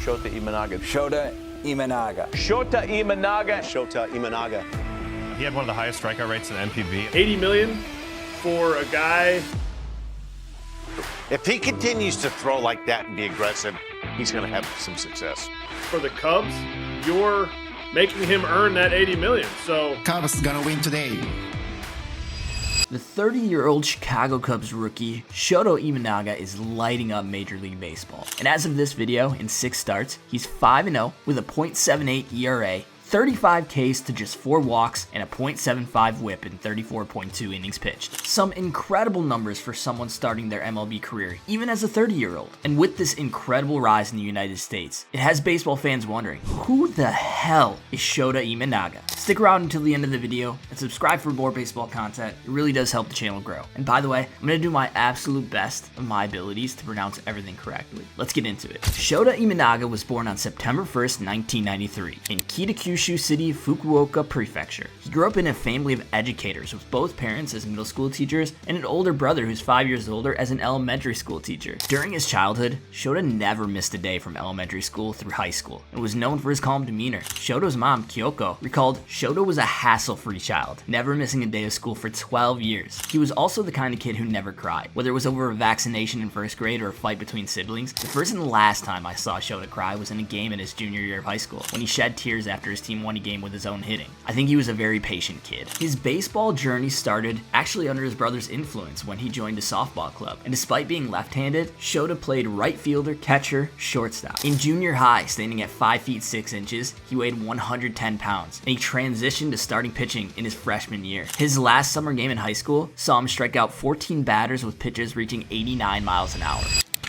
Shota Imanaga. Shota Imanaga. Shota Imanaga. Shota Imanaga. He had one of the highest strikeout rates in MPB. $80 million for a guy. If he continues to throw like that and be aggressive, he's going to have some success. For the Cubs, you're making him earn that $80 million. So Cubs gonna win today. The 30-year-old Chicago Cubs rookie, Shota Imanaga, is lighting up Major League Baseball. And as of this video, in 6 starts, he's 5-0 with a .78 ERA, 35 Ks to just 4 walks, and a .75 whip in 34.2 innings pitched. Some incredible numbers for someone starting their MLB career, even as a 30-year-old. And with this incredible rise in the United States, it has baseball fans wondering, who the hell is Shota Imanaga? Stick around until the end of the video and subscribe for more baseball content. It really does help the channel grow. And by the way, I'm going to do my absolute best of my abilities to pronounce everything correctly. Let's get into it. Shota Imanaga was born on September 1st, 1993 in Kitakyushu City, Fukuoka Prefecture. He grew up in a family of educators with both parents as middle school teachers and an older brother who's 5 years older as an elementary school teacher. During his childhood, Shota never missed a day from elementary school through high school and was known for his calm demeanor. Shoto's mom, Kyoko, recalled Shota was a hassle-free child, never missing a day of school for 12 years. He was also the kind of kid who never cried. Whether it was over a vaccination in first grade or a fight between siblings, the first and last time I saw Shota cry was in a game in his junior year of high school, when he shed tears after his team won a game with his own hitting. I think he was a very patient kid. His baseball journey started actually under his brother's influence when he joined a softball club, and despite being left-handed, Shota played right fielder, catcher, shortstop. In junior high, standing at 5 feet 6 inches, he weighed 110 pounds, and he transitioned to starting pitching in his freshman year. His last summer game in high school saw him strike out 14 batters with pitches reaching 89 miles an hour.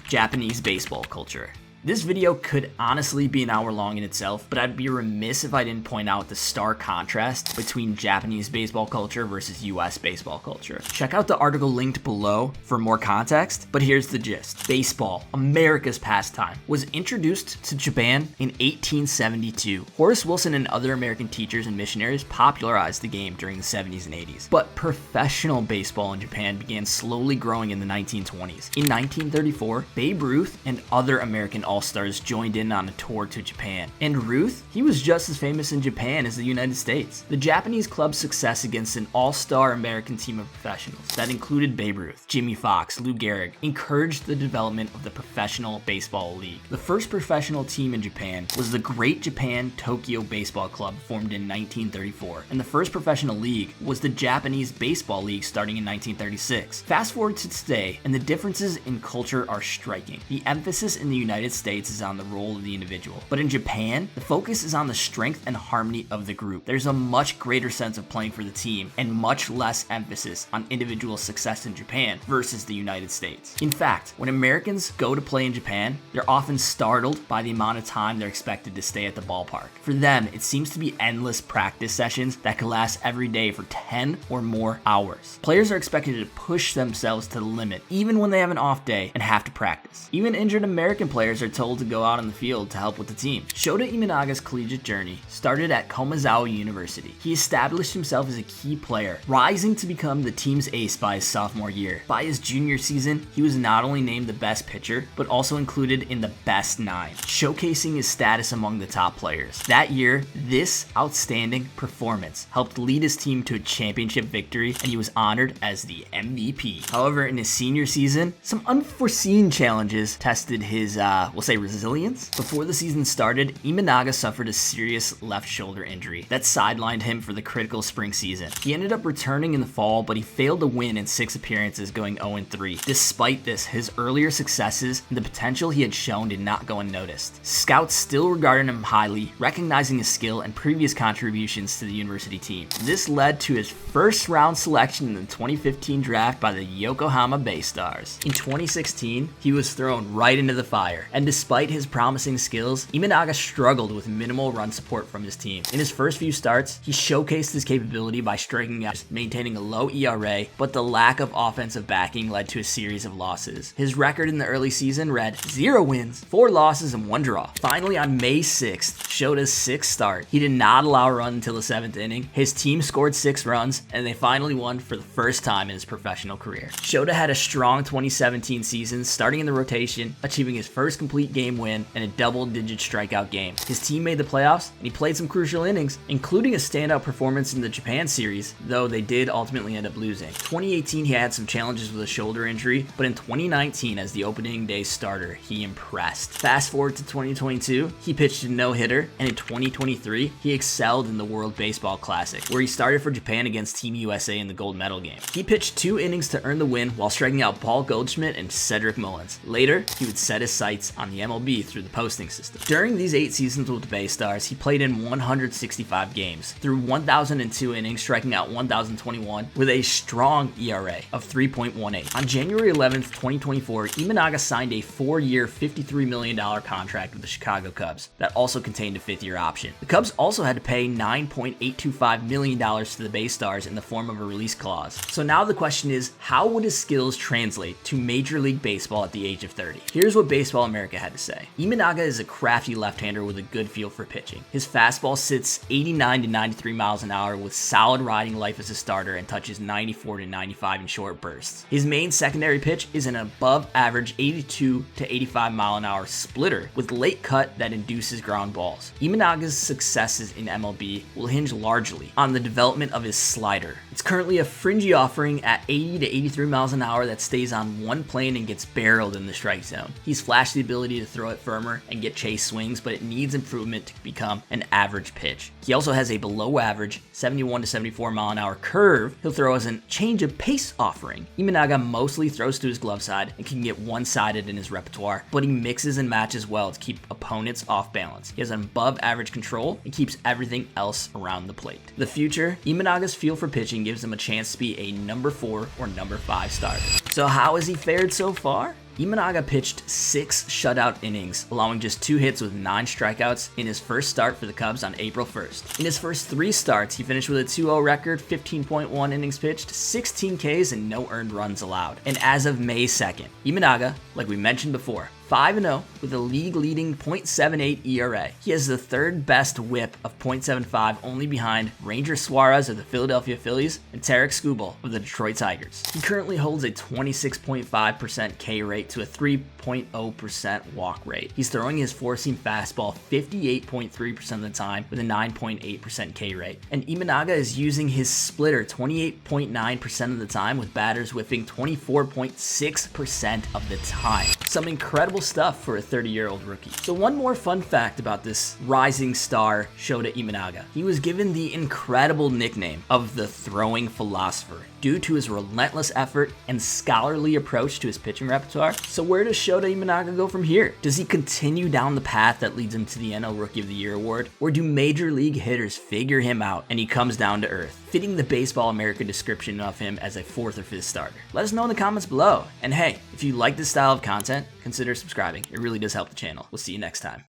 Japanese baseball culture. This video could honestly be an hour long in itself, but I'd be remiss if I didn't point out the stark contrast between Japanese baseball culture versus US baseball culture. Check out the article linked below for more context, but here's the gist. Baseball, America's pastime, was introduced to Japan in 1872. Horace Wilson and other American teachers and missionaries popularized the game during the 70s and 80s. But professional baseball in Japan began slowly growing in the 1920s. In 1934, Babe Ruth and other American All-Stars joined in on a tour to Japan. And Ruth, he was just as famous in Japan as the United States. The Japanese club's success against an all-star American team of professionals that included Babe Ruth, Jimmy Fox, Lou Gehrig encouraged the development of the Professional Baseball League. The first professional team in Japan was the Great Japan Tokyo Baseball Club, formed in 1934, and the first professional league was the Japanese Baseball League, starting in 1936. Fast forward to today, and the differences in culture are striking. The emphasis in the United States is on the role of the individual, but in Japan, the focus is on the strength and harmony of the group. There's a much greater sense of playing for the team and much less emphasis on individual success in Japan versus the United States. In fact, when Americans go to play in Japan, they're often startled by the amount of time they're expected to stay at the ballpark. For them, it seems to be endless practice sessions that could last every day for 10 or more hours. Players are expected to push themselves to the limit, even when they have an off day and have to practice. Even injured American players are told to go out on the field to help with the team. Shota Imanaga's collegiate journey started at Komazawa University. He established himself as a key player, rising to become the team's ace by his sophomore year. By his junior season, he was not only named the best pitcher, but also included in the best 9, showcasing his status among the top players. That year, this outstanding performance helped lead his team to a championship victory, and he was honored as the MVP. However, in his senior season, some unforeseen challenges tested his, we'll say, resilience. Before the season started, Imanaga suffered a serious left shoulder injury that sidelined him for the critical spring season. He ended up returning in the fall, but he failed to win in 6 appearances, going 0-3. Despite this, his earlier successes and the potential he had shown did not go unnoticed. Scouts still regarded him highly, recognizing his skill and previous contributions to the university team. This led to his first round selection in the 2015 draft by the Yokohama BayStars. In 2016, he was thrown right into the fire, and despite his promising skills, Imanaga struggled with minimal run support from his team. In his first few starts, he showcased his capability by striking out, maintaining a low ERA, but the lack of offensive backing led to a series of losses. His record in the early season read 0 wins, 4 losses, and 1 draw. Finally, on May 6th, Shota's 6th start, he did not allow a run until the 7th inning. His team scored 6 runs, and they finally won for the first time in his professional career. Shota had a strong 2017 season, starting in the rotation, achieving his first complete complete game win and a double-digit strikeout game. His team made the playoffs, and he played some crucial innings, including a standout performance in the Japan series, though they did ultimately end up losing. 2018, he had some challenges with a shoulder injury, but in 2019, as the opening day starter, he impressed. Fast forward to 2022, he pitched a no-hitter, and in 2023, he excelled in the World Baseball Classic, where he started for Japan against Team USA in the gold medal game. He pitched 2 innings to earn the win while striking out Paul Goldschmidt and Cedric Mullins. Later, he would set his sights on the MLB through the posting system. During these 8 seasons with the BayStars, he played in 165 games, through 1,002 innings, striking out 1,021 with a strong ERA of 3.18. On January 11th, 2024, Imanaga signed a 4-year, $53 million contract with the Chicago Cubs that also contained a 5th-year option. The Cubs also had to pay $9.825 million to the BayStars in the form of a release clause. So now the question is, how would his skills translate to Major League Baseball at the age of 30? Here's what Baseball America had to say. Imanaga is a crafty left-hander with a good feel for pitching. His fastball sits 89 to 93 miles an hour with solid riding life as a starter and touches 94 to 95 in short bursts. His main secondary pitch is an above-average 82 to 85 mile an hour splitter with late cut that induces ground balls. Imanaga's successes in MLB will hinge largely on the development of his slider. It's currently a fringy offering at 80 to 83 miles an hour that stays on one plane and gets barreled in the strike zone. He's flashed the ability to throw it firmer and get chase swings, but it needs improvement to become an average pitch. He also has a below average 71 to 74 mile an hour curve he'll throw as a change of pace offering. Imanaga mostly throws to his glove side and can get one-sided in his repertoire, but he mixes and matches well to keep opponents off balance. He has an above average control and keeps everything else around the plate. The future, Imanaga's feel for pitching gives him a chance to be a number 4 or number 5 starter. So how has he fared so far? Imanaga pitched 6 shutout innings, allowing just 2 hits with 9 strikeouts in his first start for the Cubs on April 1st. In his first 3 starts, he finished with a 2-0 record, 15.1 innings pitched, 16 Ks, and no earned runs allowed. And as of May 2nd, Imanaga, like we mentioned before, 5-0 with a league-leading .78 ERA. He has the 3rd best whip of .75, only behind Ranger Suarez of the Philadelphia Phillies and Tarek Skubal of the Detroit Tigers. He currently holds a 26.5% K rate to a 3.0% walk rate. He's throwing his four-seam fastball 58.3% of the time with a 9.8% K rate. And Imanaga is using his splitter 28.9% of the time with batters whiffing 24.6% of the time. Some incredible stuff for a 30-year-old rookie. So one more fun fact about this rising star, Shota Imanaga. He was given the incredible nickname of the throwing philosopher due to his relentless effort and scholarly approach to his pitching repertoire. So where does Shota Imanaga go from here? Does he continue down the path that leads him to the NL Rookie of the Year award? Or do major league hitters figure him out and he comes down to earth, fitting the Baseball America description of him as a 4th or 5th starter? Let us know in the comments below. And hey, if you like this style of content, consider subscribing. It really does help the channel. We'll see you next time.